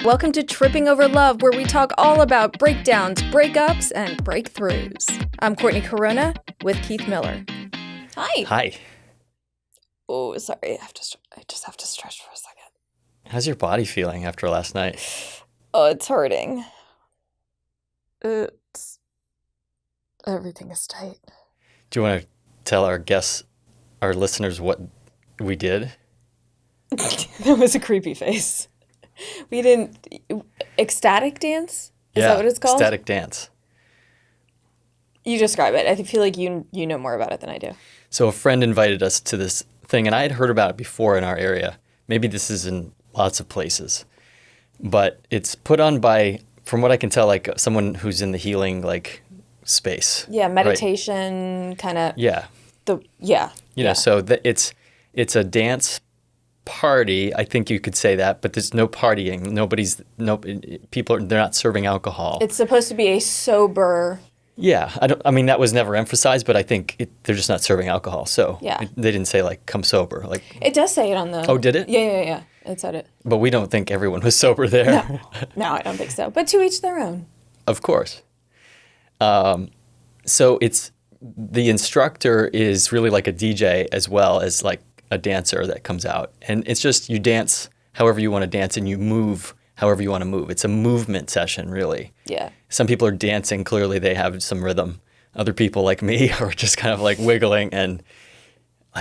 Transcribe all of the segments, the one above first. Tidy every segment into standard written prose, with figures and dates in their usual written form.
Welcome to Tripping Over Love, where we talk all about breakdowns, breakups, and breakthroughs. I'm Courtney Corona with Keith Miller. Hi. Hi. Oh, sorry. I just have to stretch for a second. How's your body feeling after last night? Oh, it's hurting. Everything is tight. Do you want to tell our guests, our listeners, what we did? That was a creepy face. We didn't... Ecstatic Dance? Is that what it's called? Ecstatic Dance. You describe it. I feel like you know more about it than I do. So a friend invited us to this thing, and I had heard about it before in our area. Maybe this is in lots of places. But it's put on by, from what I can tell, like someone who's in the healing space. Yeah, meditation, kind of. Yeah. You know, so it's a dance party, I think you could say that, but there's no partying. They're not serving alcohol. It's supposed to be a sober. Yeah, I mean that was never emphasized, but I think they're just not serving alcohol. So yeah. They didn't say come sober. It does say it on the. Oh, did it? Yeah. It said it. But we don't think everyone was sober there. No, I don't think so. But to each their own. Of course. So the instructor is really like a DJ as well as like a dancer that comes out. And it's just you dance however you want to dance and you move however you want to move. It's a movement session, really. Yeah. Some people are dancing. Clearly they have some rhythm. Other people like me are just kind of wiggling. And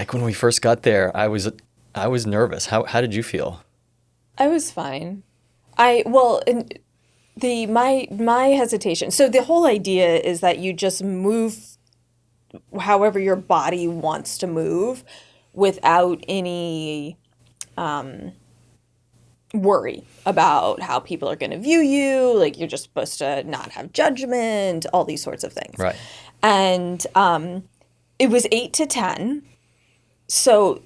when we first got there, I was nervous. How did you feel? I was fine. My hesitation. So the whole idea is that you just move however your body wants to move without any worry about how people are going to view you. You're just supposed to not have judgment, all these sorts of things. Right. And it was 8 to 10. So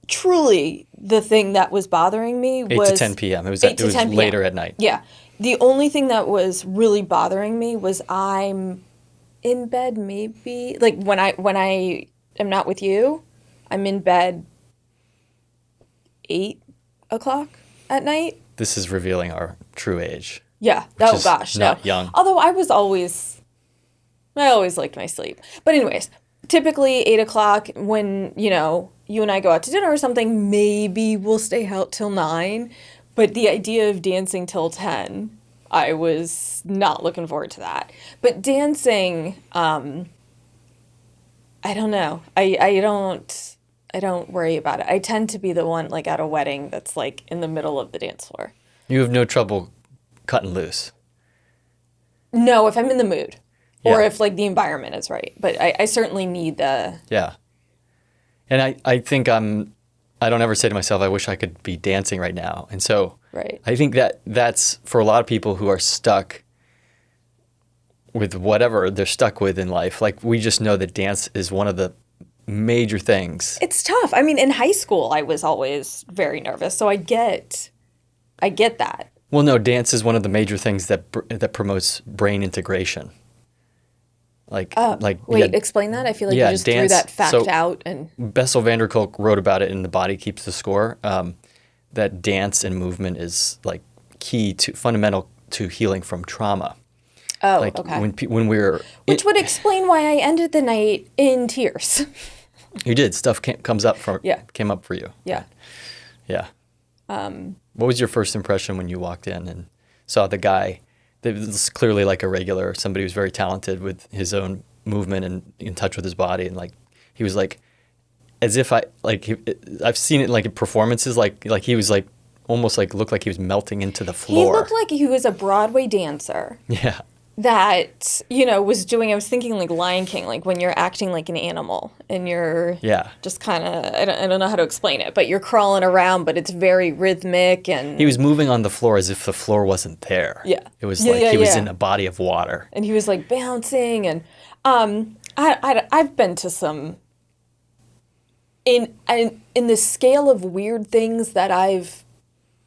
truly the thing that was bothering me was 8 to 10 p.m. It was later at night. Yeah. The only thing that was really bothering me was I'm in bed maybe when I am not with you, I'm in bed 8 o'clock at night. This is revealing our true age. Yeah. Oh gosh. Not young. Although I always liked my sleep. But anyways, typically 8 o'clock when, you and I go out to dinner or something, maybe we'll stay out till 9. But the idea of dancing till 10, I was not looking forward to that. But dancing, I don't know. I don't worry about it. I tend to be the one at a wedding that's in the middle of the dance floor. You have no trouble cutting loose? No, if I'm in the mood. Yeah. Or if the environment is right. But I certainly need the... Yeah. And I think I don't ever say to myself, I wish I could be dancing right now. And so right. I think that's for a lot of people who are stuck with whatever they're stuck with in life. We just know that dance is one of the major things. It's tough. I mean, in high school, I was always very nervous. So I get that. Well, no, dance is one of the major things that promotes brain integration. Explain that. I feel like you just threw that fact out. And Bessel van der Kolk wrote about it in The Body Keeps the Score, that dance and movement is key to fundamental to healing from trauma. Oh, okay. When we were... Which would explain why I ended the night in tears. You did. Stuff came up for you. Yeah. Yeah. What was your first impression when you walked in and saw the guy? That was clearly a regular, somebody who's very talented with his own movement and in touch with his body. And he was as if I've seen it in performances, he was almost looked like he was melting into the floor. He looked like he was a Broadway dancer. Yeah. That, was doing, I was thinking Lion King, when you're acting like an animal and you're just kind of, I don't know how to explain it, but you're crawling around, but it's very rhythmic and... He was moving on the floor as if the floor wasn't there. Yeah. It was he was in a body of water. And he was bouncing and I've been to some, in the scale of weird things that I've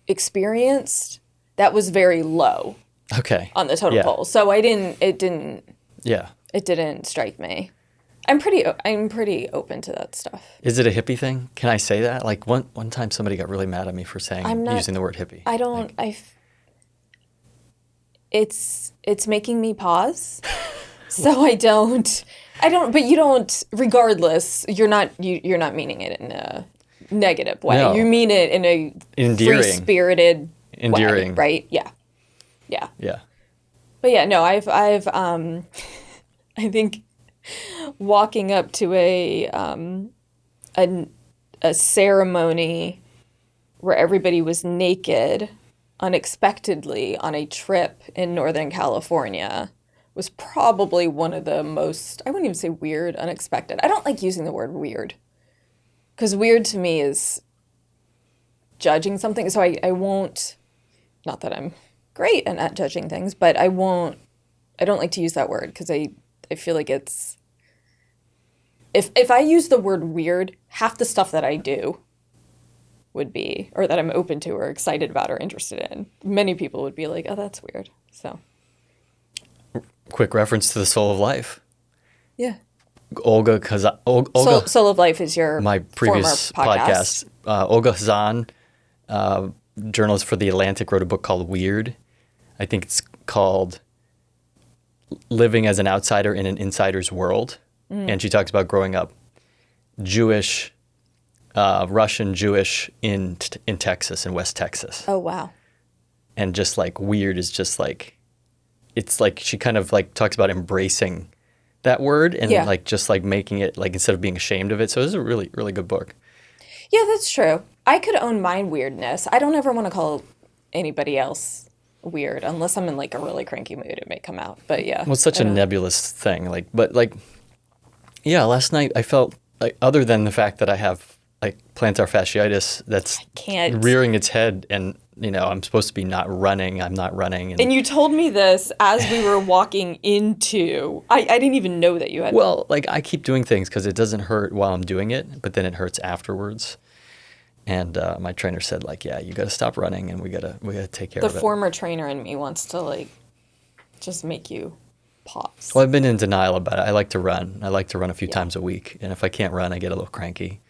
experienced, that was very low. Okay. On the totem pole. So it didn't strike me. I'm pretty open to that stuff. Is it a hippie thing? Can I say that? One time somebody got really mad at me for using the word hippie. it's making me pause. So but you don't, regardless, you're not meaning it in a negative way. No. You mean it in a Endearing. free-spirited Endearing. way, right? Yeah. Yeah. Yeah. But yeah, no, I've I think walking up to a ceremony where everybody was naked unexpectedly on a trip in Northern California was probably one of the most, I wouldn't even say weird, unexpected. I don't like using the word weird because weird to me is judging something. So I won't, not that I'm great at judging things, but I don't like to use that word because I feel like it's, if I use the word weird, half the stuff that I do would be, or that I'm open to or excited about or interested in, many people would be like, oh, that's weird. So. Quick reference to the Soul of Life. Yeah. Olga Soul of Life is your my previous former podcast. Olga Khazan, journalist for The Atlantic, wrote a book called Weird. I think it's called Living as an Outsider in an Insider's World. And she talks about growing up Jewish, Russian Jewish in Texas, in West Texas. Oh, wow. And just like weird is just like, it's like she kind of like talks about embracing that word and like just like making it like instead of being ashamed of it. So this is a really, really good book. Yeah, that's true. I could own my weirdness. I don't ever want to call anybody else weird unless I'm in like a really cranky mood. It may come out. But yeah. Well, it's such a nebulous thing. Like, but like, yeah, last night I felt like, other than the fact that I have like plantar fasciitis that's rearing its head and, you know, I'm supposed to be not running. I'm not running. And you told me this as we were walking into, I didn't even know that you had. Well, like I keep doing things because it doesn't hurt while I'm doing it, but then it hurts afterwards. And my trainer said like, yeah, you got to stop running and we got to take care of it. The former trainer in me wants to like just make you pause. Well, I've been in denial about it. I like to run. I like to run a few times a week. And if I can't run, I get a little cranky.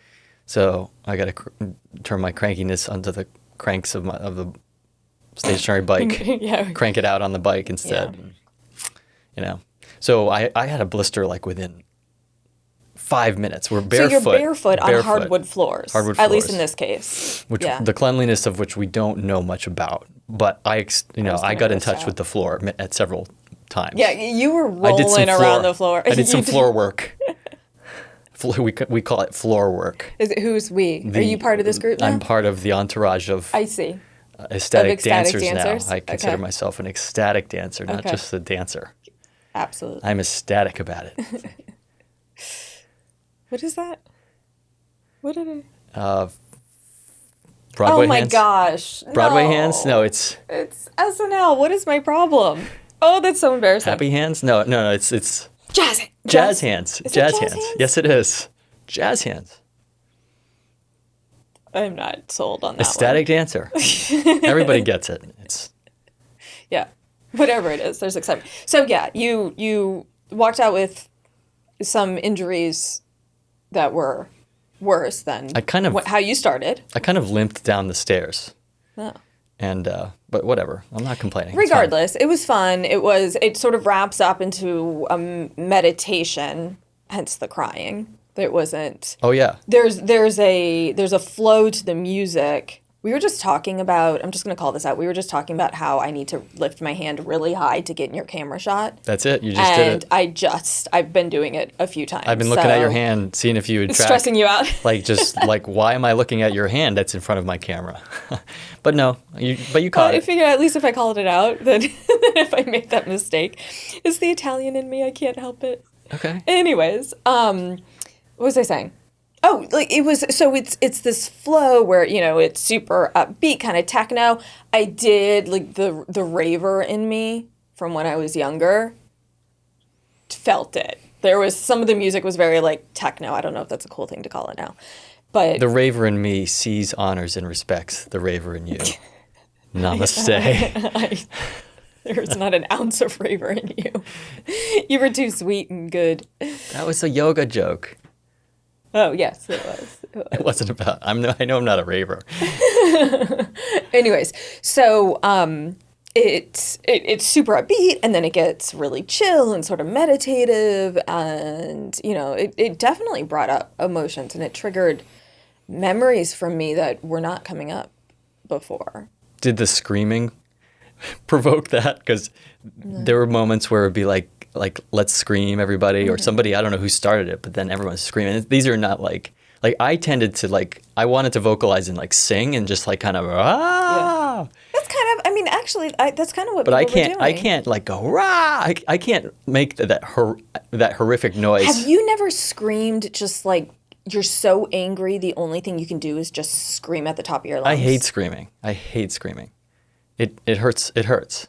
So I got to turn my crankiness onto the cranks of the stationary bike. Crank it out on the bike instead. Yeah. You know. So I had a blister like within 5 minutes. We're barefoot. So you're barefoot on hardwood floors. At least in this case. Which the cleanliness of which we don't know much about. But I got in touch with the floor at several times. Yeah, you were rolling around the floor. I did some floor work. We call it floor work. Who's we? Are you part of this group now? I'm part of the entourage of I see. Ecstatic dancers now. I consider myself an ecstatic dancer, not just a dancer. Absolutely. I'm ecstatic about it. What is that? What did Broadway hands? Oh my hands? Gosh. Broadway hands? No, it's SNL. What is my problem? Oh, that's so embarrassing. Happy hands? No, it's jazz hands. Jazz hands. Jazz hands. Yes, it is. Jazz hands. I'm not sold on that. Ecstatic dancer. Everybody gets it. Yeah. Whatever it is, there's excitement. So yeah, you walked out with some injuries that were worse than how you started. I kind of limped down the stairs. Oh. And but whatever, I'm not complaining. Regardless, it was fun. It sort of wraps up into a meditation, hence the crying. There wasn't. Oh yeah. There's a flow to the music. We were just talking about, I'm just going to call this out. We were just talking about how I need to lift my hand really high to get in your camera shot. That's it. You just did it. And I've been doing it a few times. I've been looking at your hand, seeing if you would track. It's stressing you out. like, why am I looking at your hand that's in front of my camera? But no, you caught it. I figure at least if I called it out, then if I made that mistake, it's the Italian in me. I can't help it. Okay. Anyways, what was I saying? Oh, like it's this flow where, you know, it's super upbeat, kind of techno. I did like the raver in me from when I was younger felt it. There was some of the music was very like techno. I don't know if that's a cool thing to call it now. But the raver in me sees, honors, and respects the raver in you. Namaste. There's not an ounce of raver in you. You were too sweet and good. That was a yoga joke. Oh, yes, it was. It wasn't about, I know I'm not a raver. Anyways, so it's super upbeat, and then it gets really chill and sort of meditative, and it definitely brought up emotions, and it triggered memories from me that were not coming up before. Did the screaming provoke that? Because there were moments where it'd be like let's scream everybody, or somebody, I don't know who started it, but then everyone's screaming. These are not like I tended to I wanted to vocalize and sing and just kind of Yeah. That's kind of, I mean, actually, that's kind of what but people were doing. I can't go rah. I can't make that horrific noise. Have you never screamed just you're so angry, the only thing you can do is just scream at the top of your lungs? I hate screaming. It hurts. It hurts.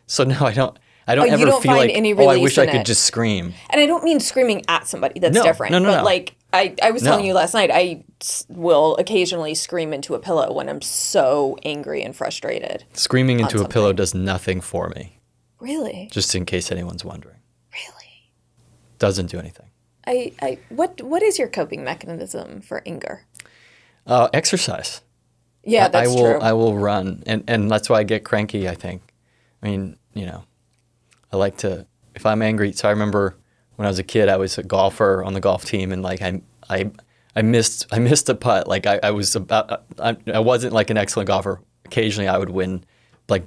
So no, I don't you ever don't feel find like, any I release wish I in could it. just scream. And I don't mean screaming at somebody. That's No, different. no. But I was telling No. you last night, I will occasionally scream into a pillow when I'm so angry and frustrated. Screaming into a something. pillow does nothing for me. Really? Just in case anyone's wondering. Really? Doesn't do anything. What is your coping mechanism for anger? Exercise. Yeah, that's true. I will run, and that's why I get cranky, I think. I mean, I like to, if I'm angry. So I remember when I was a kid, I was a golfer on the golf team, and I missed a putt. I wasn't an excellent golfer. Occasionally I would win,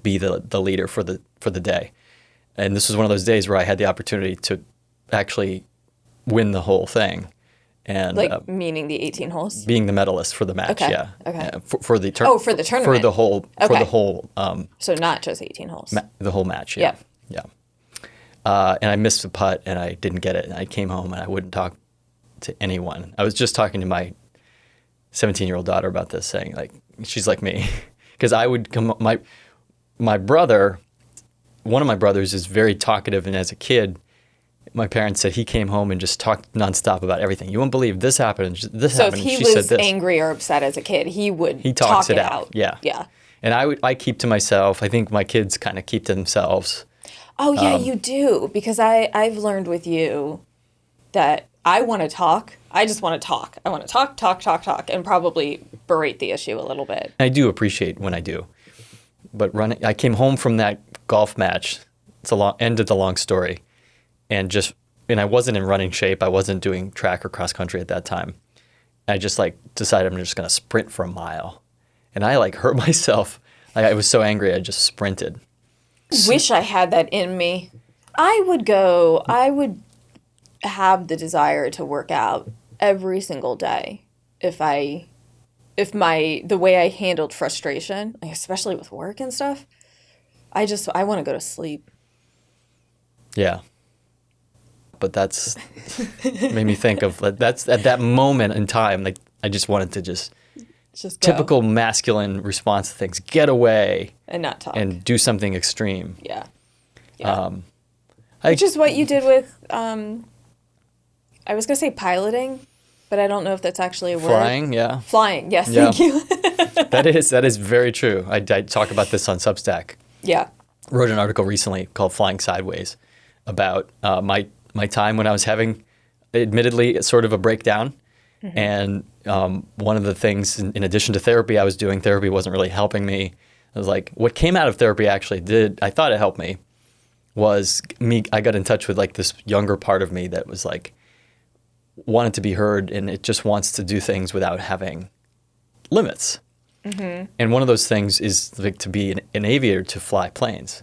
be the leader for the day. And this was one of those days where I had the opportunity to actually win the whole thing. And meaning the 18 holes? being the medalist for the match, Okay, yeah. okay. For the For the tournament. For the whole So not just 18 holes. the whole match, yeah. Yeah. And I missed the putt and I didn't get it. And I came home and I wouldn't talk to anyone. I was just talking to my 17-year-old daughter about this, saying she's like me. Because I would come, my brother, one of my brothers is very talkative, and as a kid, my parents said he came home and just talked nonstop about everything. You won't believe this happened, this So happened, if he she said was this. angry or upset as a kid, he talks talk it it out. Yeah. Yeah. And I keep to myself. I think my kids kind of keep to themselves. Oh, yeah, you do. Because I've learned with you that I want to talk. I just want to talk. I want to talk, and probably berate the issue a little bit. I do appreciate when I do. But running, I came home from that golf match. It's end of the long story. And I wasn't in running shape. I wasn't doing track or cross country at that time. I just decided I'm just going to sprint for a mile. And I hurt myself. I was so angry, I just sprinted. Wish I had that in me. I would have the desire to work out every single day if the way I handled frustration, especially with work and stuff, I want to go to sleep. Yeah. But that's made me think of that's at that moment in time, I just wanted to just go. Typical masculine response to things, get away And not talk. and do something extreme. Yeah. Which is what you did with, I was going to say piloting, but I don't know if that's actually a word. Flying, yeah. Flying, yes, Yeah. thank you. That is very true. I talk about this on Substack. Yeah. Wrote an article recently called Flying Sideways about my time when I was having, admittedly, sort of a breakdown. Mm-hmm. And one of the things, in addition to therapy I was doing, therapy wasn't really helping me. I was what came out of therapy actually I thought it helped me, was I got in touch with this younger part of me that was wanted to be heard, and it just wants to do things without having limits. Mm-hmm. And one of those things is to be an aviator, to fly planes.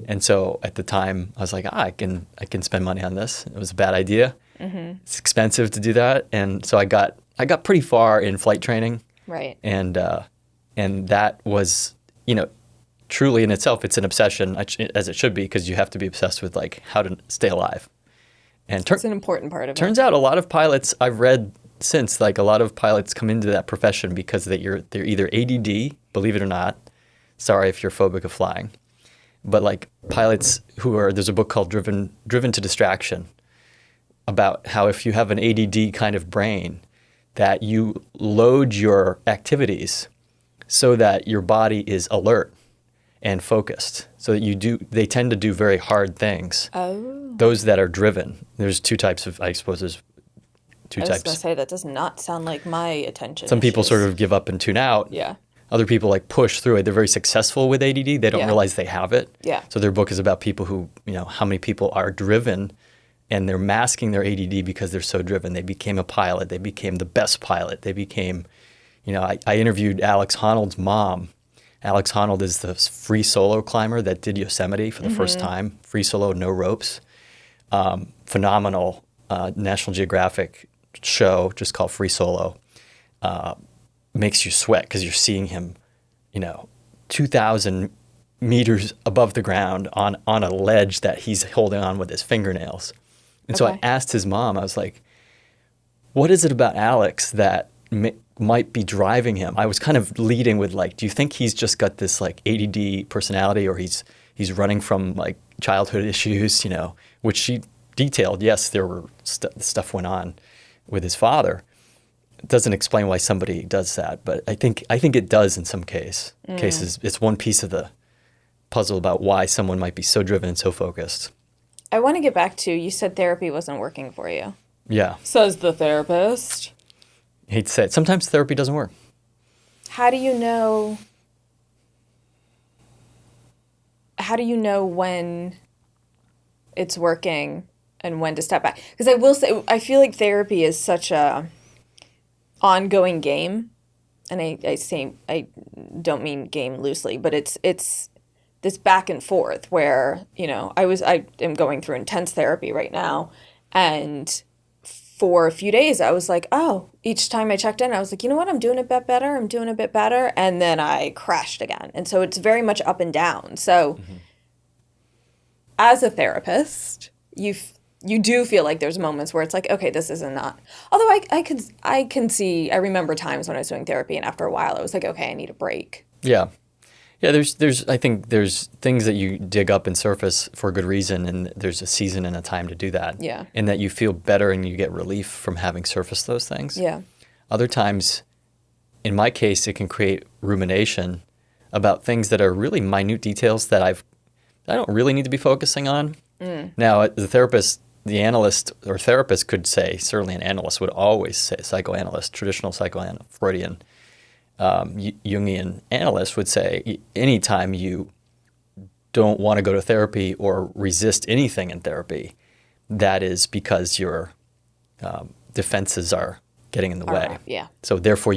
And so at the time I was I can spend money on this. It was a bad idea. Mm-hmm. It's expensive to do that. And so I got pretty far in flight training. Right. And that was, truly in itself, it's an obsession, as it should be, because you have to be obsessed with how to stay alive. And it's an important part of it. Turns out a lot of pilots I've read since, a lot of pilots come into that profession because they're either ADD, believe it or not. Sorry if you're phobic of flying. But pilots there's a book called Driven to Distraction, about how if you have an ADD kind of brain, that you load your activities so that your body is alert and focused, so that they tend to do very hard things. Oh. Those that are driven. There's two types of, I suppose there's two types. I was going to say, that does not sound like my attention. Some people issues. sort of give up and tune out. Yeah. Other people like push through it. They're very successful with ADD. They don't Yeah. realize they have it. Yeah. So their book is about people who, how many people are driven and they're masking their ADD because they're so driven. They became a pilot. They became the best pilot. They became, I interviewed Alex Honnold's mom. Alex Honnold is the free solo climber that did Yosemite for the first time. Free solo, no ropes. Phenomenal National Geographic show just called Free Solo. Makes you sweat because you're seeing him, 2,000 meters above the ground on a ledge that he's holding on with his fingernails. And so I asked his mom, I was like, what is it about Alex that might be driving him? I was kind of leading with like, do you think he's just got this like ADD personality, or he's running from like childhood issues, which she detailed. Yes, there were stuff went on with his father. It doesn't explain why somebody does that, but I think it does in some cases. It's one piece of the puzzle about why someone might be so driven and so focused. I want to get back to, you said therapy wasn't working for you. Yeah. Says the therapist. I hate to say it. Sometimes therapy doesn't work. How do you know when it's working and when to step back? Because I will say, I feel like therapy is such a ongoing game. And I don't mean game loosely, but it's this back and forth where, I am going through intense therapy right now. And for a few days, I was like, oh, each time I checked in, I was like, you know what? I'm doing a bit better. I'm doing a bit better. And then I crashed again. And so it's very much up and down. So as a therapist, you do feel like there's moments where it's like, okay, this isn't not. Although I can see, I remember times when I was doing therapy and after a while I was like, okay, I need a break. Yeah. Yeah, I think there's things that you dig up and surface for a good reason, and there's a season and a time to do that. Yeah. And that you feel better and you get relief from having surfaced those things. Yeah. Other times, in my case, it can create rumination about things that are really minute details that I don't really need to be focusing on. Now, the therapist, the analyst or therapist could say, certainly an analyst would always say, psychoanalyst, traditional psychoanalyst, Freudian, Jungian analyst would say, anytime you don't want to go to therapy or resist anything in therapy, that is because your defenses are getting in the way. Yeah. So therefore,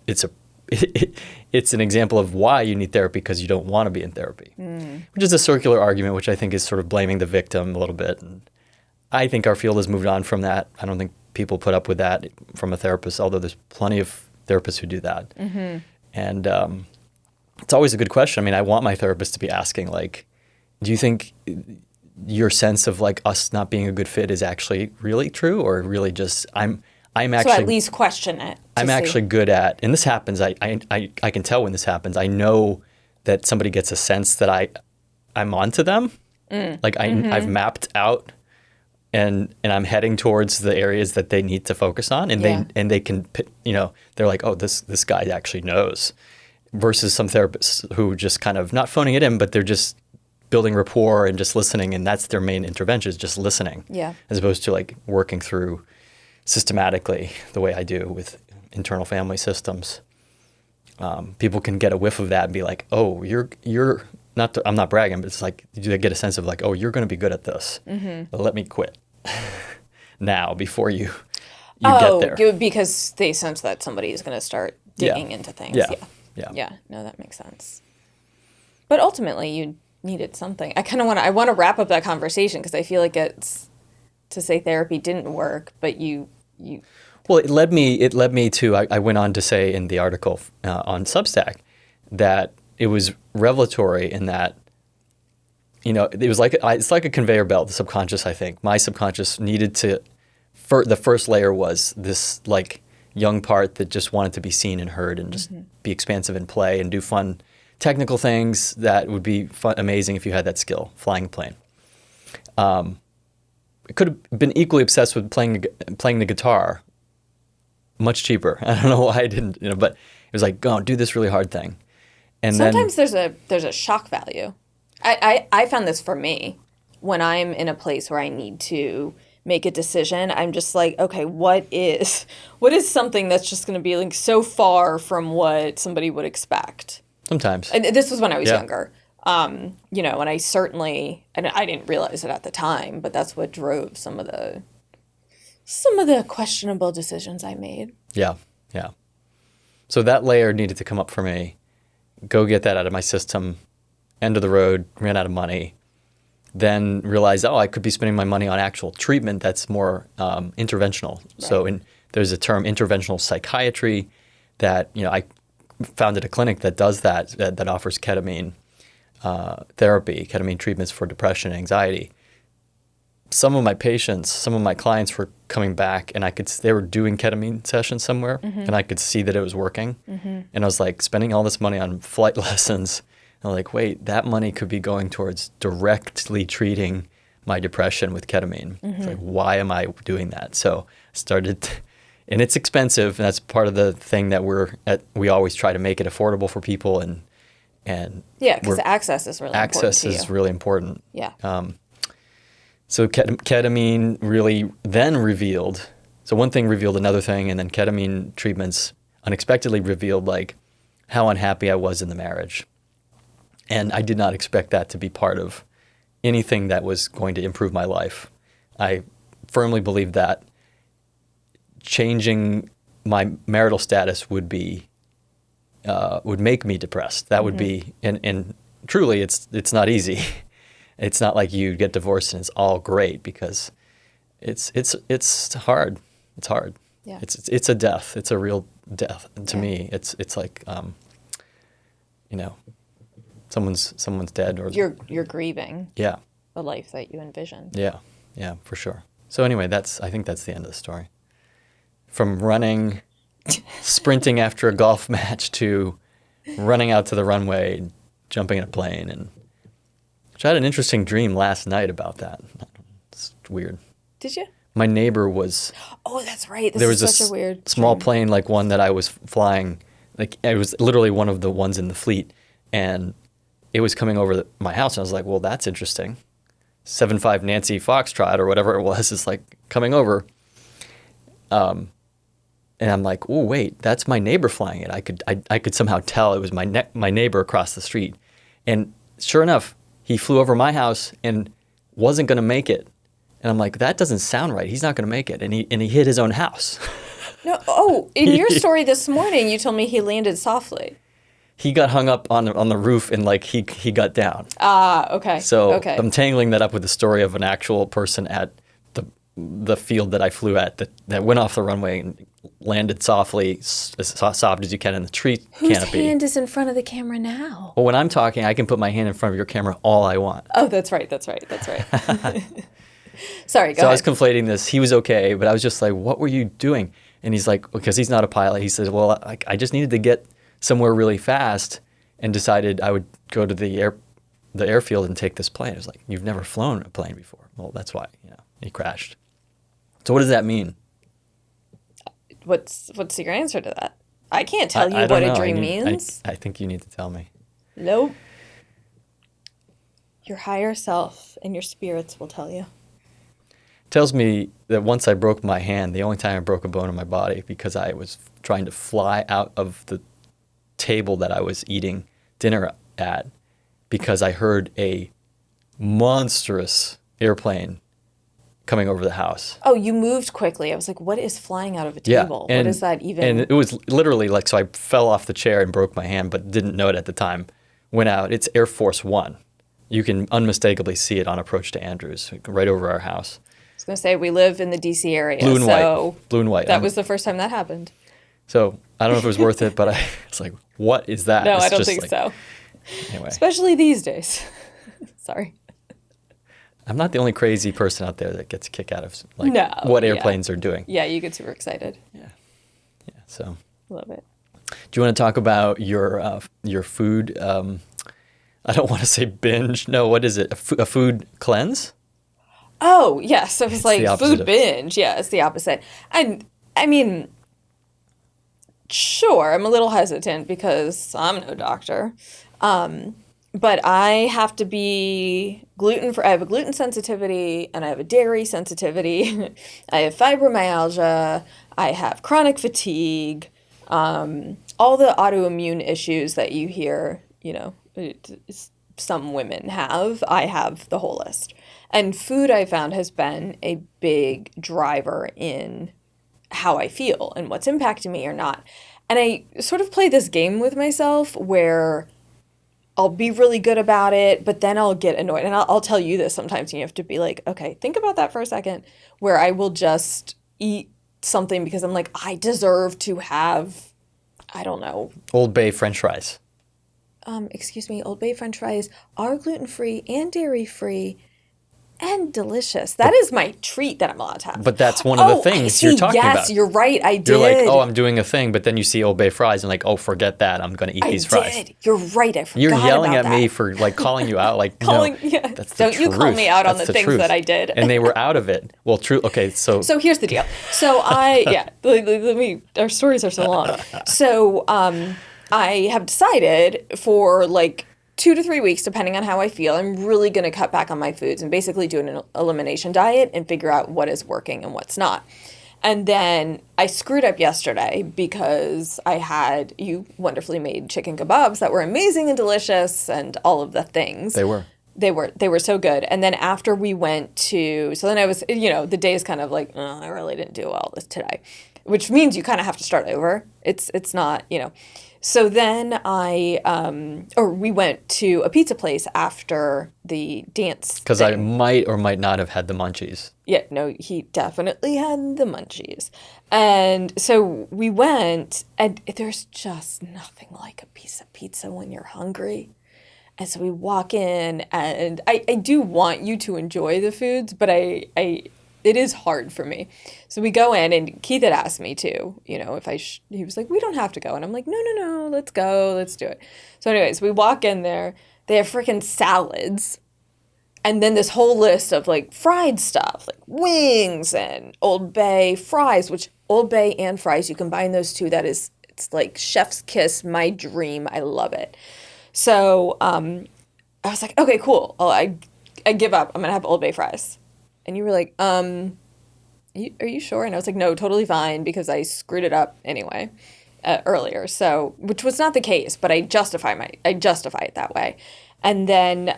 it's an example of why you need therapy, because you don't want to be in therapy, which is a circular argument, which I think is sort of blaming the victim a little bit. And I think our field has moved on from that. I don't think people put up with that from a therapist, although there's plenty of therapists who do that. And it's always a good question. I mean, I want my therapist to be asking, like, do you think your sense of like us not being a good fit is actually really true, or really just I'm actually, so at least question it. I'm actually good at, and this happens, I can tell when this happens. I know that somebody gets a sense that I'm onto them. Like I've mapped out and I'm heading towards the areas that they need to focus on, and they can, they're like, oh, this guy actually knows, versus some therapists who just kind of not phoning it in, but they're just building rapport and just listening, and that's their main intervention, is just listening. Yeah. As opposed to like working through systematically the way I do with internal family systems. People can get a whiff of that and be like, oh, you're not, I'm not bragging, but it's like, you get a sense of like, oh, you're going to be good at this. Let me quit now before you get there. Because they sense that somebody is going to start digging into things. Yeah. No, that makes sense. But ultimately, you needed something. I want to wrap up that conversation, because I feel like it's to say therapy didn't work, but you. Well, it led me to, I went on to say in the article on Substack that it was revelatory in that, it was like, it's like a conveyor belt, the subconscious, I think. My subconscious needed to, the first layer was this like young part that just wanted to be seen and heard and just be expansive and play and do fun technical things that would be amazing if you had that skill, flying a plane. I could have been equally obsessed with playing the guitar, much cheaper. I don't know why I didn't, but it was like, go do this really hard thing. And sometimes there's a shock value. I found this for me when I'm in a place where I need to make a decision, I'm just like, okay, what is something that's just going to be like so far from what somebody would expect? Sometimes. And this was when I was Yeah. younger. You know, and I didn't realize it at the time, but that's what drove some of the questionable decisions I made. Yeah. Yeah. So that layer needed to come up for me. Go get that out of my system. End of the road, ran out of money. Then realized, I could be spending my money on actual treatment that's more interventional. Right. So there's a term, interventional psychiatry, that, I founded a clinic that does that offers ketamine therapy, ketamine treatments for depression and anxiety. Some of my patients, some of my clients were coming back, and they were doing ketamine sessions somewhere, and I could see that it was working. And I was like, spending all this money on flight lessons. And I'm like, wait, that money could be going towards directly treating my depression with ketamine. It's like, why am I doing that? So I started, and it's expensive, and that's part of the thing that we always try to make it affordable for people, and yeah, because access is really important. Access is really important. Yeah. So ketamine really then revealed. So one thing revealed another thing, and then ketamine treatments unexpectedly revealed like how unhappy I was in the marriage, and I did not expect that to be part of anything that was going to improve my life. I firmly believe that changing my marital status would make me depressed. That would be, and truly, it's not easy. It's not like you get divorced and it's all great, because it's hard. It's hard. Yeah. It's a death. It's a real death to me. It's like someone's dead, or you're grieving. Yeah. The life that you envisioned. Yeah. Yeah, for sure. So anyway, I think that's the end of the story. From running, sprinting after a golf match, to running out to the runway, jumping in a plane, and I had an interesting dream last night about that. It's weird. Did you? My neighbor was. Oh, that's right. There was such a weird small dream. plane, like one that I was flying. Like, it was literally one of the ones in the fleet, and it was coming over my house. And I was like, well, that's interesting. 7.5 Nancy Foxtrot or whatever it was is like coming over. And I'm like, oh wait, that's my neighbor flying it. I could somehow tell it was my neighbor across the street, and sure enough, he flew over my house and wasn't going to make it. And I'm like, that doesn't sound right. He's not going to make it. And he hit his own house. No. Oh, in your story this morning, you told me he landed softly. He got hung up on the roof, and like he got down. Ah, okay. So okay. I'm tangling that up with the story of an actual person at the field that I flew at that went off the runway and landed softly, as soft as you can in the tree Whose canopy. hand is in front of the camera now? Well, when I'm talking, I can put my hand in front of your camera all I want. Oh, that's right. Sorry, go ahead. I was conflating this. He was okay, but I was just like, what were you doing? And he's like, because he's not a pilot. He says, well, I just needed to get somewhere really fast, and decided I would go to the airfield and take this plane. I was like, you've never flown a plane before. Well, that's why, he crashed. So what does that mean? What's your answer to that? I can't tell you I what don't a know. dream means. I think you need to tell me. Nope. Your higher self and your spirits will tell you. Tells me that once I broke my hand, the only time I broke a bone in my body, because I was trying to fly out of the table that I was eating dinner at, because I heard a monstrous airplane coming over the house. Oh, you moved quickly. I was like, what is flying out of a table? Yeah, What is that even? And it was literally like, so I fell off the chair and broke my hand, but didn't know it at the time. Went out. It's Air Force One. You can unmistakably see it on approach to Andrews, right over our house. I was going to say, we live in the D.C. area. Blue and white. Blue and white. That was the first time that happened. So I don't know if it was worth it, but I was like, what is that? No, It's I don't just think like, so. Anyway. Especially these days. Sorry. I'm not the only crazy person out there that gets a kick out of what airplanes are doing. Yeah, you get super excited. Yeah. So. Love it. Do you want to talk about your food? I don't want to say binge. No, what is it? A food cleanse? Oh yes, it was like food of... binge. Yeah, it's the opposite. And I mean, sure, I'm a little hesitant because I'm no doctor. But I have to be I have a gluten sensitivity and I have a dairy sensitivity. I have fibromyalgia. I have chronic fatigue. All the autoimmune issues that you hear, some women have, I have the whole list. And food I found has been a big driver in how I feel and what's impacting me or not. And I sort of play this game with myself where I'll be really good about it, but then I'll get annoyed. And I'll tell you this sometimes, and you have to be like, okay, think about that for a second, where I will just eat something because I'm like, I deserve to have, I don't know. Old Bay French fries. Excuse me, Old Bay French fries are gluten-free and dairy-free and delicious. That is my treat that I'm allowed to have. But that's one of the things you're talking about. Yes, you're right. I did. You're like, oh, I'm doing a thing, but then you see Old Bay fries and like, oh, forget that. I'm going to eat these fries. I did. You're right. I forgot You're yelling about at me for like calling you out. Like, no, that's the Don't truth. you call me out on That's the things truth. that I did. And they were out of it. Well, true. Okay, so here's the deal. So our stories are so long. So I have decided for like 2 to 3 weeks, depending on how I feel, I'm really going to cut back on my foods and basically do an elimination diet and figure out what is working and what's not. And then I screwed up yesterday because you wonderfully made chicken kebabs that were amazing and delicious and all of the things. they were. They were so good. And then after we went to, so then I was, the day is kind of like, oh, I really didn't do well this today, which means you kind of have to start over. It's not, So then we went to a pizza place after the dance. Because I might or might not have had the munchies. Yeah, no, he definitely had the munchies. And so we went, and there's just nothing like a piece of pizza when you're hungry. And so we walk in, and I do want you to enjoy the foods, but it is hard for me. So we go in, and Keith had asked me to, if he was like, we don't have to go. And I'm like, no, let's go, let's do it. So anyways, we walk in there, they have freaking salads, and then this whole list of like fried stuff, like wings and Old Bay fries, which Old Bay and fries, you combine those two, it's like chef's kiss, my dream, I love it. So I was like, okay, cool. I give up. I'm going to have Old Bay fries. And you were like, are you sure? And I was like, no, totally fine, because I screwed it up anyway earlier. So, which was not the case, but I justify it that way. And then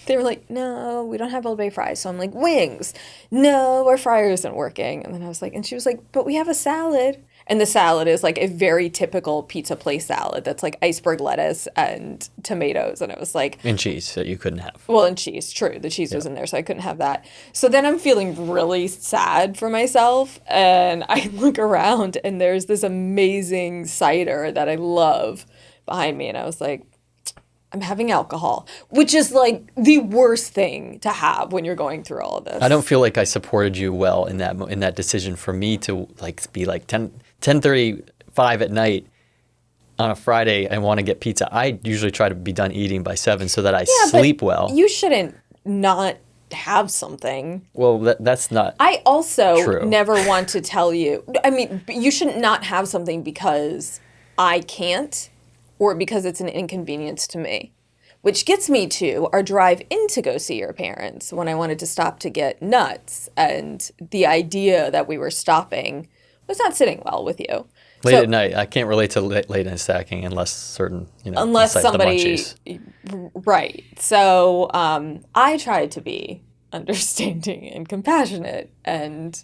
they were like, no, we don't have Old Bay fries. So I'm like, wings. No, our fryer isn't working. And then I was like, and she was like, but we have a salad. And the salad is like a very typical pizza place salad that's like iceberg lettuce and tomatoes. And it was like... And cheese that you couldn't have. Well, and cheese, true. The cheese was in there, so I couldn't have that. So then I'm feeling really sad for myself. And I look around, and there's this amazing cider that I love behind me. And I was like, I'm having alcohol, which is like the worst thing to have when you're going through all of this. I don't feel like I supported you well in that decision for me to like be like 10:35 at night on a Friday. I want to get pizza. I usually try to be done eating by 7 so that I sleep well. You shouldn't not have something. Well, that's not I also true. Never want to tell you. I mean, you shouldn't not have something because I can't, or because it's an inconvenience to me. Which gets me to our drive in to go see your parents when I wanted to stop to get nuts. And the idea that we were stopping was not sitting well with you. Late at night. I can't relate to late night stacking unless certain, unless somebody, right. So I tried to be understanding and compassionate and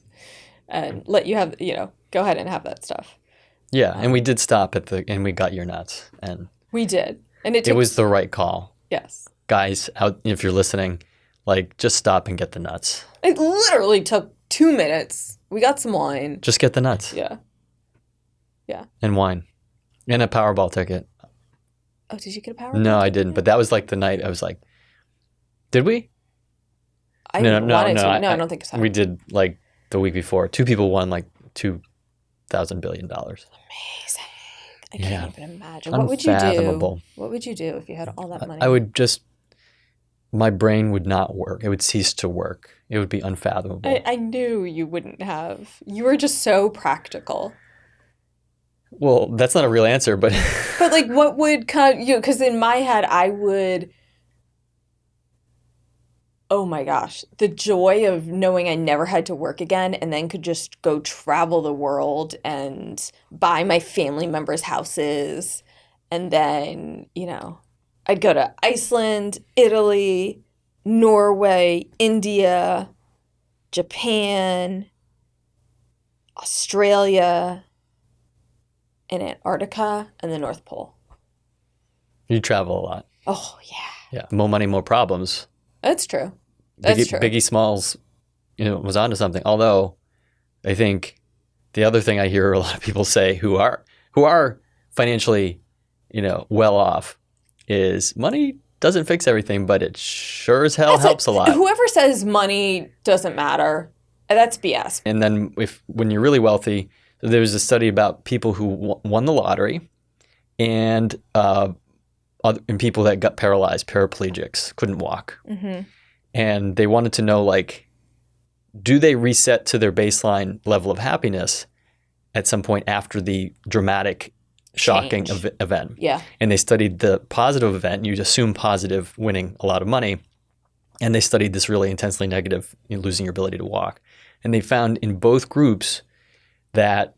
let you have, go ahead and have that stuff. Yeah, and we did stop and we got your nuts, and we did, and it was the right call. Yes, guys, out if you're listening, like just stop and get the nuts. It literally took 2 minutes. We got some wine. Just get the nuts. Yeah. And wine, and a Powerball ticket. Oh, did you get a Powerball? No, ticket? I didn't. But that was like the night I was like, did we? No, I don't think so. We did like the week before. 2 people won like $2,000 billion. Amazing. I can't even imagine. What would you do? What would you do if you had all that money? I would just, my brain would not work. It would cease to work. It would be unfathomable. I knew you wouldn't have. You were just so practical. Well, that's not a real answer, but... But like what would come, because in my head I would Oh my gosh, the joy of knowing I never had to work again and then could just go travel the world and buy my family members' houses. And then, I'd go to Iceland, Italy, Norway, India, Japan, Australia, and Antarctica, and the North Pole. You travel a lot. Oh, yeah. Yeah. More money, more problems. That's true. That's true. Biggie Smalls, was onto something. Although I think the other thing I hear a lot of people say who are financially, well off is money doesn't fix everything, but it sure as hell helps a lot. Whoever says money doesn't matter, that's BS. And then when you're really wealthy, there's a study about people who won the lottery and people that got paralyzed, paraplegics, couldn't walk. Mm-hmm. And they wanted to know, do they reset to their baseline level of happiness at some point after the dramatic, shocking event? Yeah. And they studied the positive event. You'd assume positive, winning a lot of money. And they studied this really intensely negative, losing your ability to walk. And they found in both groups that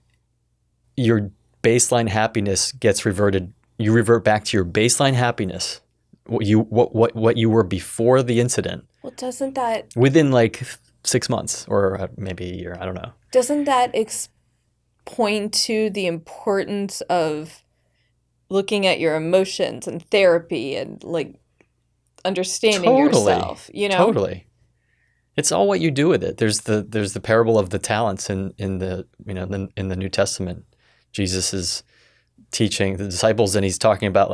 your baseline happiness gets reverted. You revert back to your baseline happiness, what you were before the incident. Well, doesn't that within 6 months or maybe a year? I don't know. Doesn't that point to the importance of looking at your emotions and therapy and understanding yourself? Totally. It's all what you do with it. There's the parable of the talents in the in the New Testament. Jesus is teaching the disciples, and he's talking about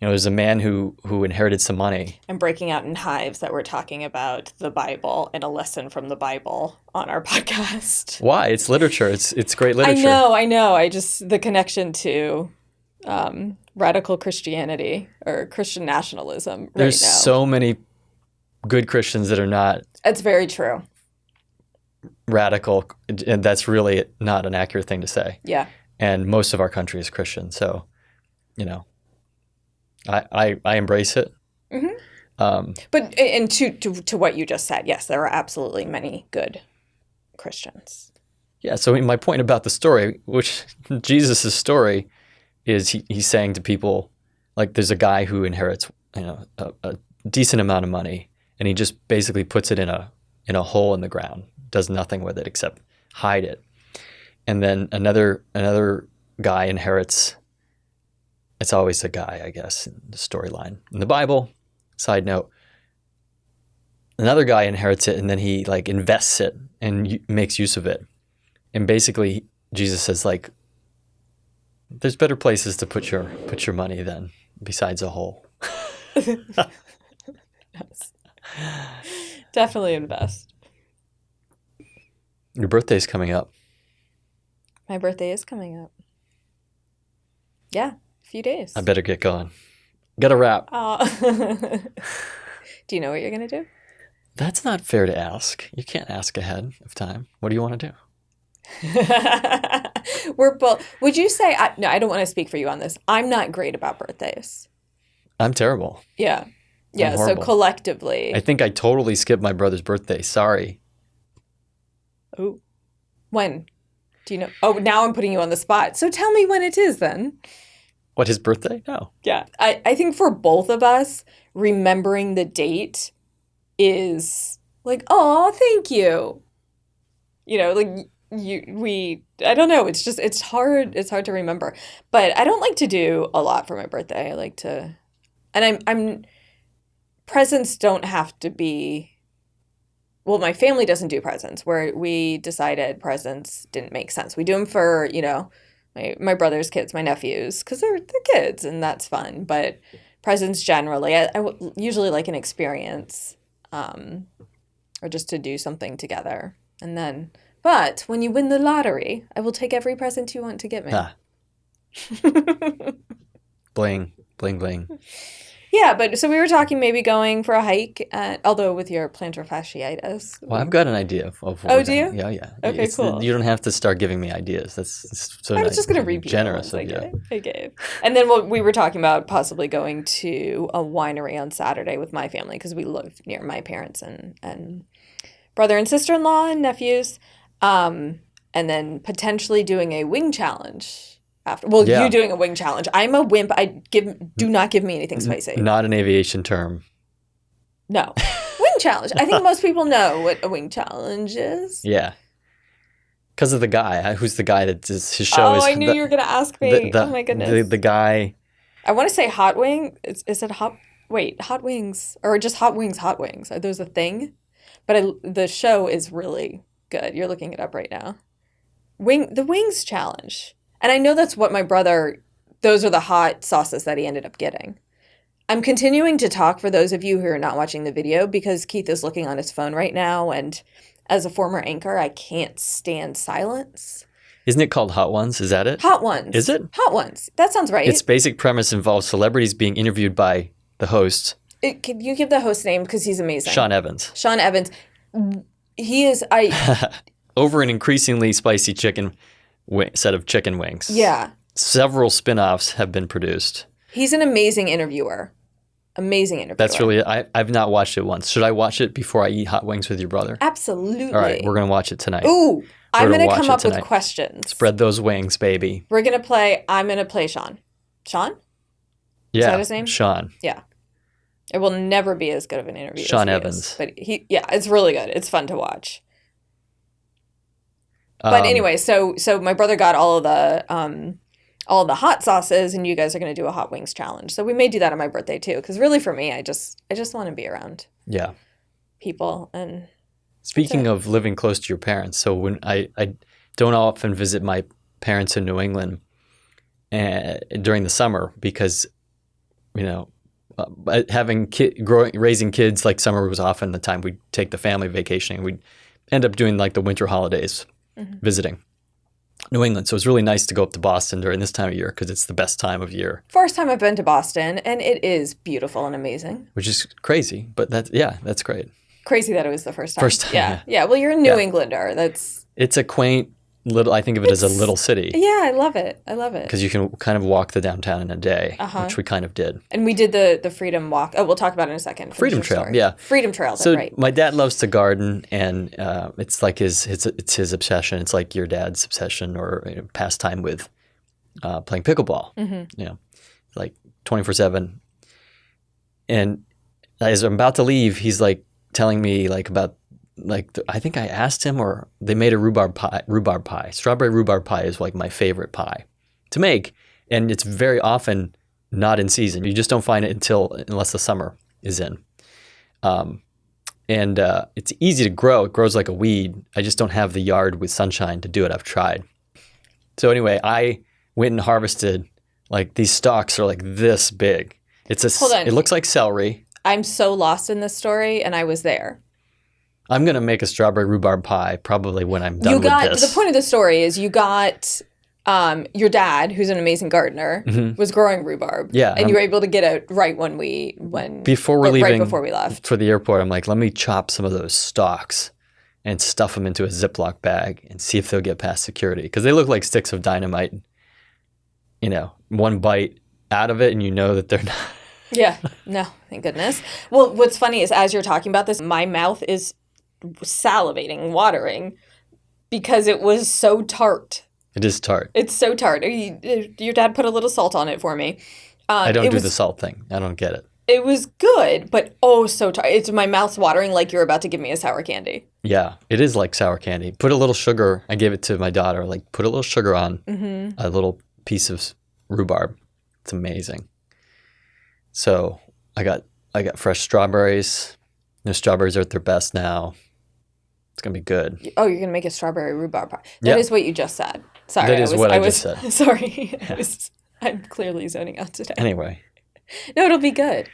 there's a man who inherited some money. I'm breaking out in hives that we're talking about the Bible and a lesson from the Bible on our podcast. Why? It's literature. It's great literature. I know. I just the connection to radical Christianity or Christian nationalism. There's right now. So many good Christians that are not. That's very true. Radical, and that's really not an accurate thing to say. Yeah. And most of our country is Christian, so I embrace it. Mm-hmm. But and to what you just said, yes, there are absolutely many good Christians. Yeah. So my point about the story, which Jesus' story, is he's saying to people, there's a guy who inherits a decent amount of money, and he just basically puts it in a hole in the ground, does nothing with it except hide it. And then another guy inherits. It's always a guy, I guess, in the storyline in the Bible. Side note: another guy inherits it, and then he invests it and makes use of it. And basically, Jesus says there's better places to put your money than besides a hole. Yes. Definitely invest. Your birthday's coming up. My birthday is coming up. Yeah, a few days. I better get going. Got to wrap. Do you know what you're going to do? That's not fair to ask. You can't ask ahead of time. What do you want to do? We're both. Would you say? No, I don't want to speak for you on this. I'm not great about birthdays. I'm terrible. Yeah. Yeah. So collectively, I think I totally skipped my brother's birthday. Sorry. Oh, when? Do you know? Oh, now I'm putting you on the spot. So tell me when it is then. What, his birthday? No. Yeah. I think for both of us, remembering the date is oh, thank you. I don't know. It's hard. It's hard to remember. But I don't like to do a lot for my birthday. I like to, and presents don't have to be, well, my family doesn't do presents. Where we decided presents didn't make sense. We do them for, my brother's kids, my nephews, because they're kids and that's fun. But presents generally, I usually like an experience, or just to do something together. And then, but when you win the lottery, I will take every present you want to get me. Bling, bling, bling. Yeah, but so we were talking maybe going for a hike, although with your plantar fasciitis. Well, I've got an idea of what Oh, we're do gonna. you? Yeah, yeah. Okay, cool. You don't have to start giving me ideas. That's so I was nice, just going to repeat the generous ones of you. I gave. And then we were talking about possibly going to a winery on Saturday with my family because we live near my parents and brother and sister-in-law and nephews. And then potentially doing a wing challenge after. Well, Yeah. you doing a wing challenge. I'm a wimp. Do not give me anything spicy. Not an aviation term. No. Wing challenge. I think most people know what a wing challenge is. Yeah. Because of the guy. Who's the guy that does his show? Oh, I knew you were going to ask me. Oh, my goodness. The guy. I want to say hot wing. Is it hot? Wait, hot wings. Or just hot wings, hot wings. Are those a thing? But the show is really good. You're looking it up right now. The wings challenge. And I know that's what my brother, those are the hot sauces that he ended up getting. I'm continuing to talk for those of you who are not watching the video because Keith is looking on his phone right now. And as a former anchor, I can't stand silence. Isn't it called Hot Ones? Is that it? Hot Ones. Is it? Hot Ones. That sounds right. Its basic premise involves celebrities being interviewed by the host. Can you give the host name because he's amazing? Sean Evans. Sean Evans. He is, Over an increasingly spicy set of chicken wings. Yeah. Several spin-offs have been produced. He's an amazing interviewer. Amazing interviewer. That's really it. I've not watched it once. Should I watch it before I eat hot wings with your brother? Absolutely. All right, we're going to watch it tonight. Ooh, I'm going to come up with tonight. questions. Spread those wings, baby. I'm going to play Sean. Sean? Yeah. Is that his name? Sean. Yeah. It will never be as good of an interview Sean as he Evans. is. But it's really good. It's fun to watch. But anyway, so my brother got all of the hot sauces, and you guys are going to do a hot wings challenge. So we may do that on my birthday too, because really for me, I just want to be around people. And speaking of living close to your parents, so when I don't often visit my parents in New England during the summer because raising kids, like summer was often the time we'd take the family vacation, and we'd end up doing like the winter holidays visiting New England. So it's really nice to go up to Boston during this time of year because it's the best time of year. First time I've been to Boston, and it is beautiful and amazing. Which is crazy, but that's great. Crazy that it was the first time. First time. Yeah. Well, you're a New Englander. It's a quaint little. I think of it as a little city. Yeah, I love it. Because you can kind of walk the downtown in a day, which we kind of did. And we did the Freedom Walk. Oh, we'll talk about it in a second. Freedom Trail, yeah. Freedom Trail. So right. My dad loves to garden, and it's like his obsession. It's like your dad's obsession or pastime with playing pickleball. Like 24/7. And as I'm about to leave, he's like telling me about. I think I asked him, or they made a rhubarb pie. Strawberry rhubarb pie is like my favorite pie to make, and it's very often not in season. You just don't find it unless the summer is in. And it's easy to grow. It grows like a weed. I just don't have the yard with sunshine to do it. I've tried. So anyway, I went and harvested these stalks are like this big. Hold on. It looks like celery. I'm so lost in this story, and I was there. I'm going to make a strawberry rhubarb pie probably when I'm done with this. The point of the story is you got your dad, who's an amazing gardener, was growing rhubarb. Yeah. And you were able to get it right before we left. For the airport, I'm like, let me chop some of those stalks and stuff them into a Ziploc bag and see if they'll get past security. Because they look like sticks of dynamite. One bite out of it and you know that they're not. Yeah. No, thank goodness. Well, what's funny is as you're talking about this, my mouth is salivating, watering, because it was so tart. It is tart. It's so tart. Your dad put a little salt on it for me. I don't do the salt thing. I don't get it. It was good, but so tart. It's my mouth's watering like you're about to give me a sour candy. Yeah, it is like sour candy. Put a little sugar. I gave it to my daughter. Put a little sugar on a little piece of rhubarb. It's amazing. So I got fresh strawberries. Strawberries are at their best now. It's going to be good. Oh, you're going to make a strawberry rhubarb pie. That is what you just said. Sorry. That is what I just said. Sorry. I'm clearly zoning out today. Anyway. No, it'll be good.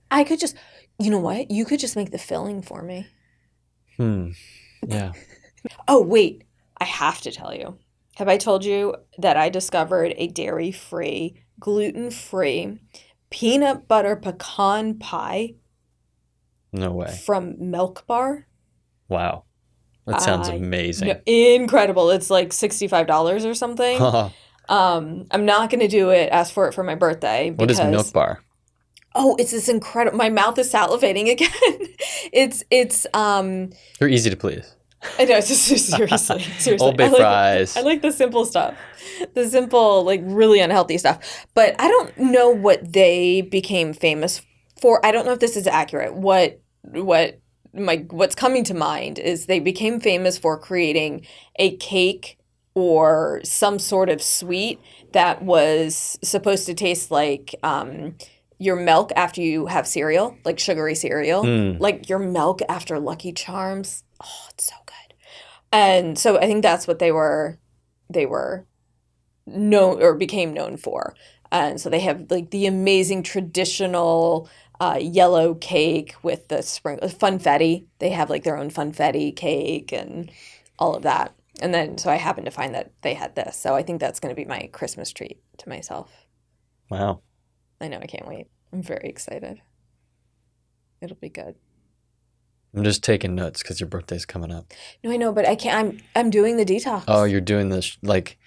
I could just, you know what? You could just make the filling for me. Yeah. Oh, wait. I have to tell you. Have I told you that I discovered a dairy-free, gluten-free peanut butter pecan pie No way. from Milk Bar. Wow. That sounds amazing. Incredible. It's like $65 or something. I'm not going to do it, ask for it for my birthday What is Milk because Bar? oh, it's this incredible. My mouth is salivating again. It's They're easy to please. I know, seriously. Old Bay fries. I like the simple stuff. The simple, like really unhealthy stuff. But I don't know what they became famous for. I don't know if this is accurate. What's coming to mind is they became famous for creating a cake or some sort of sweet that was supposed to taste like your milk after you have cereal, like sugary cereal, like your milk after Lucky Charms. Oh, it's so good. And so I think that's what they were known or became known for. And so they have like the amazing traditional yellow cake with the funfetti. They have like their own funfetti cake and all of that. And then so I happened to find that they had this. So I think that's going to be my Christmas treat to myself. Wow. I know, I can't wait. I'm very excited. It'll be good. I'm just taking notes because your birthday's coming up. No, I know, but I can't. I'm doing the detox. Oh, you're doing this like,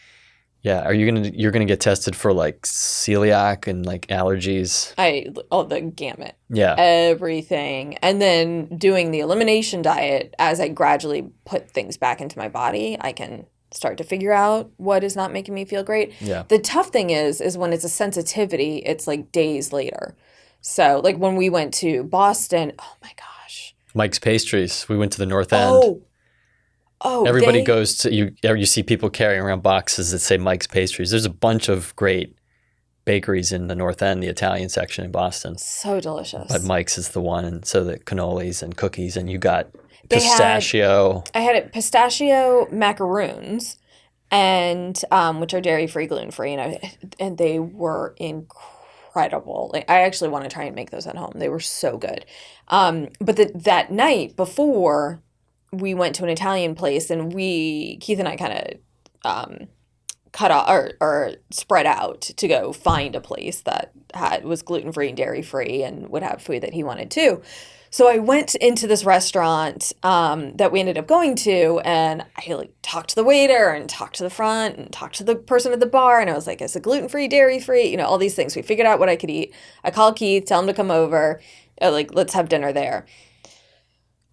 yeah. You're gonna get tested for like celiac and like allergies? The gamut. Yeah. Everything. And then doing the elimination diet as I gradually put things back into my body, I can start to figure out what is not making me feel great. Yeah. The tough thing is when it's a sensitivity, it's like days later. So like when we went to Boston, oh my gosh. Mike's Pastries. We went to the North End. Oh, everybody goes to you see people carrying around boxes that say Mike's Pastries. There's a bunch of great bakeries in the North End, the Italian section in Boston. So delicious. But Mike's is the one, and so the cannolis and cookies, and you got pistachio. I had it pistachio macaroons, and which are dairy free, gluten free, and they were incredible. Like I actually want to try and make those at home. They were so good. But that night before, we went to an Italian place, and Keith and I kind of cut off or spread out to go find a place that was gluten free and dairy free and would have food that he wanted too. So I went into this restaurant that we ended up going to, and I like talked to the waiter and talked to the front and talked to the person at the bar, and I was like, is it gluten-free, dairy-free? All these things. We figured out what I could eat. I called Keith, tell him to come over, let's have dinner there.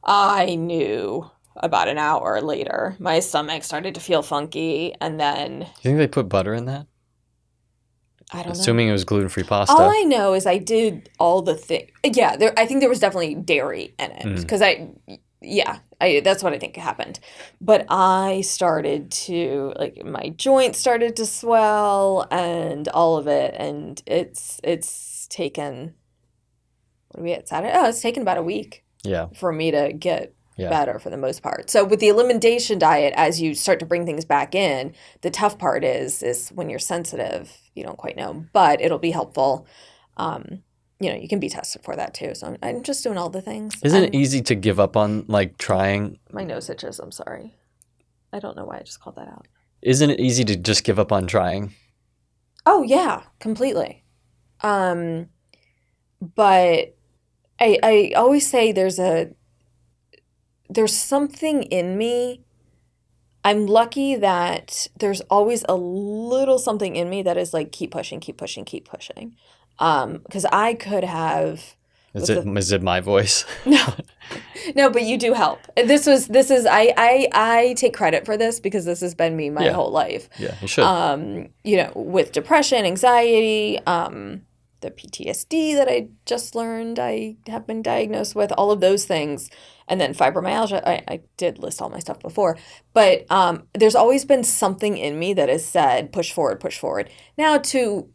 I knew about an hour later, my stomach started to feel funky, and then... Do you think they put butter in that? I don't know. Assuming it was gluten-free pasta. All I know is I did all the things. Yeah, I think there was definitely dairy in it. Because that's what I think happened. But I started to, my joints started to swell and all of it. And it's taken, what are we at, Saturday? Oh, it's taken about a week for me to get better for the most part. So with the elimination diet, as you start to bring things back in, the tough part is when you're sensitive, you don't quite know, but it'll be helpful. You can be tested for that too. So I'm just doing all the things. Isn't it easy to give up on trying? My nose itches. I'm sorry. I don't know why I just called that out. Isn't it easy to just give up on trying? Oh yeah, completely. But I always say there's something in me. I'm lucky that there's always a little something in me that is like, keep pushing, keep pushing, keep pushing. Because I could have. Is it my voice? No, but you do help. I take credit for this because this has been me my whole life. Yeah, you should. With depression, anxiety, the PTSD that I just learned I have been diagnosed with, all of those things. And then fibromyalgia, I did list all my stuff before. But there's always been something in me that has said, push forward, push forward. Now to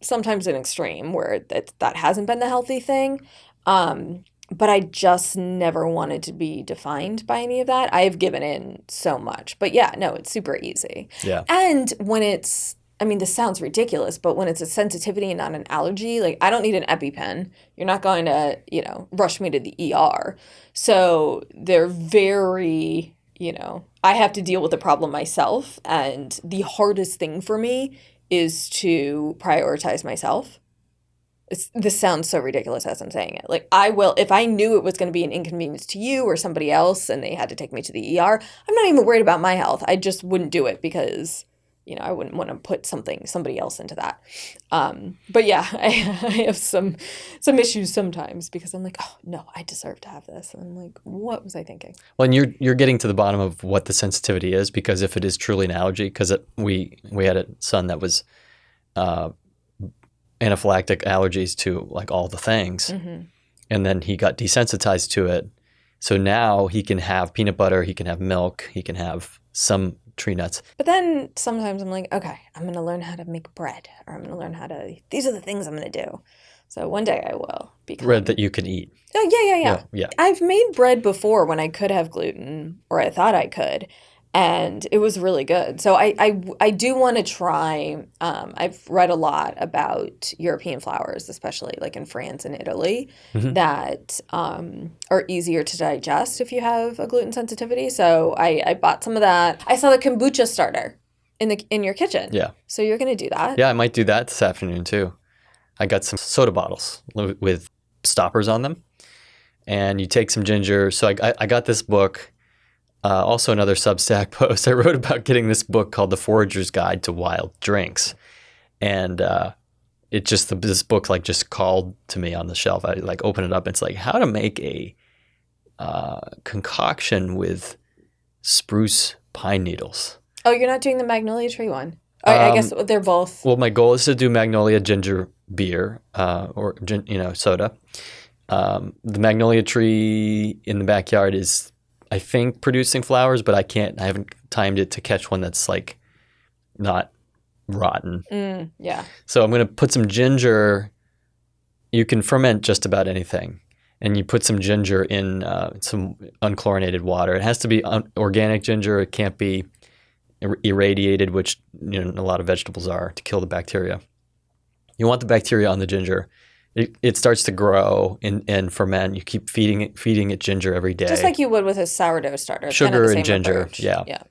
sometimes an extreme where that hasn't been the healthy thing. But I just never wanted to be defined by any of that. I have given in so much. But yeah, no, it's super easy. Yeah. And when it's, this sounds ridiculous, but when it's a sensitivity and not an allergy, I don't need an EpiPen. You're not going to, rush me to the ER. So they're very, I have to deal with the problem myself. And the hardest thing for me is to prioritize myself. this sounds so ridiculous as I'm saying it. Like, I will, if I knew it was going to be an inconvenience to you or somebody else and they had to take me to the ER, I'm not even worried about my health. I just wouldn't do it because, I wouldn't want to put somebody else into that. But yeah, I have some issues sometimes because I'm like, oh no, I deserve to have this. And I'm like, what was I thinking? Well, and you're getting to the bottom of what the sensitivity is, because if it is truly an allergy, because we had a son that was anaphylactic allergies to like all the things, and then he got desensitized to it. So now he can have peanut butter, he can have milk, he can have some tree nuts. But then sometimes I'm like, okay, I'm going to learn how to make bread, or I'm going to learn these are the things I'm going to do. So one day I will. Bread that you can eat. Oh, yeah. I've made bread before when I could have gluten, or I thought I could, and it was really good. So I do want to try. I've read a lot about European flours, especially like in France and Italy, that are easier to digest if you have a gluten sensitivity. So I bought some of that. I saw the kombucha starter in your kitchen. Yeah. So you're going to do that? Yeah, I might do that this afternoon too. I got some soda bottles with stoppers on them, and you take some ginger. So I got this book. Also another Substack post. I wrote about getting this book called The Forager's Guide to Wild Drinks. And this book like just called to me on the shelf. I like open it up. It's like how to make a concoction with spruce pine needles. Oh, you're not doing the magnolia tree one. I guess they're both. Well, my goal is to do magnolia ginger beer or soda. The magnolia tree in the backyard is, I think, producing flowers, but I haven't timed it to catch one that's like not rotten. Yeah. So I'm going to put some ginger. You can ferment just about anything. And you put some ginger in some unchlorinated water. It has to be organic ginger. It can't be irradiated, which a lot of vegetables are, to kill the bacteria. You want the bacteria on the ginger. It starts to grow and ferment. You keep feeding it ginger every day. Just like you would with a sourdough starter. It's Sugar kind of the and same ginger, approach. yeah.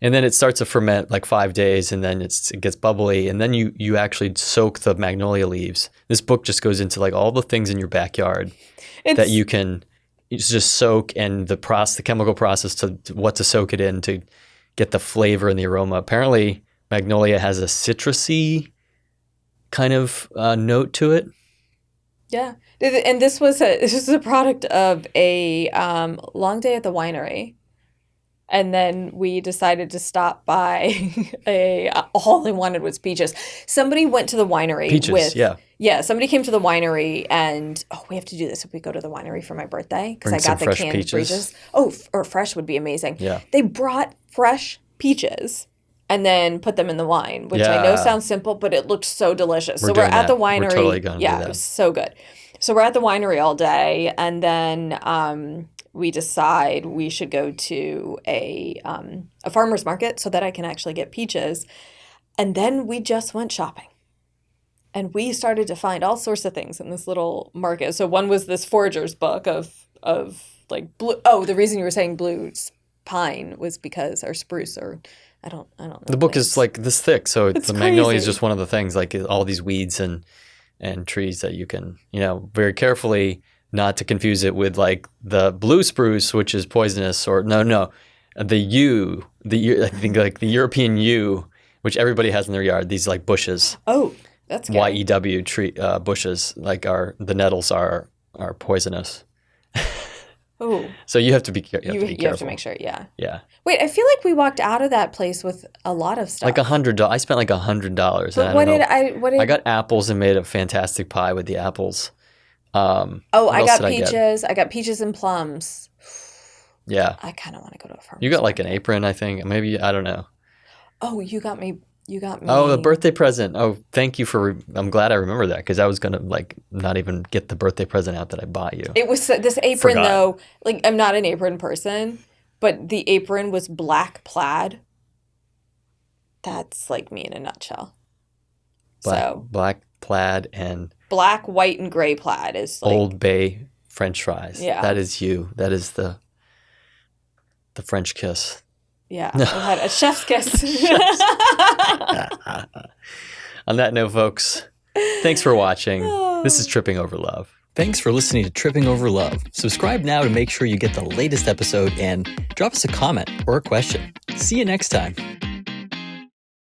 And then it starts to ferment like 5 days, and then it gets bubbly, and then you actually soak the magnolia leaves. This book just goes into like all the things in your backyard that you can just soak, and the chemical process to what to soak it in to get the flavor and the aroma. Apparently, magnolia has a citrusy kind of note to it. Yeah. And this was a product of a long day at the winery. And then we decided to stop by all they wanted was peaches. Somebody went to the winery Peaches, yeah. Yeah, somebody came to the winery and, we have to do this if we go to the winery for my birthday. Because I got the canned peaches. Oh, or fresh would be amazing. Yeah. They brought fresh peaches and then put them in the wine, which I know sounds simple, but it looked so delicious. So we're at the winery. We're totally going to do that. It was so good. So we're at the winery all day, and then we decide we should go to a farmer's market so that I can actually get peaches. And then we just went shopping. And we started to find all sorts of things in this little market. So one was this forager's book of like blue. Oh, the reason you were saying blue pine was because, or spruce, or I don't know. The book is like this thick, so It's the crazy. magnolia is just one of the things, like all these weeds and trees that you can, very carefully not to confuse it with like the blue spruce, which is poisonous, or I think like the European yew, which everybody has in their yard. These like bushes. Oh, that's good. YEW tree bushes, like the nettles are poisonous. Oh. So you have to be careful. You have to make sure, yeah. Yeah. Wait, I feel like we walked out of that place with a lot of stuff. Like $100. I spent like $100. But I got apples and made a fantastic pie with the apples. I got peaches. I got peaches and plums. Yeah. I kind of want to go to a farmer's You got like market. an apron, I think. Maybe, I don't know. Oh, you got me. Oh, the birthday present. Oh, thank you I'm glad I remember that, because I was going to like not even get the birthday present out that I bought you. It was this apron though. Like, I'm not an apron person, but the apron was black plaid. That's like me in a nutshell. Black plaid and black, white, and gray plaid is like Old Bay French fries. Yeah. That is you. That is the French kiss. Yeah, I had a chef's kiss. On that note, folks, thanks for watching. This is Tripping Over Love. Thanks for listening to Tripping Over Love. Subscribe now to make sure you get the latest episode and drop us a comment or a question. See you next time.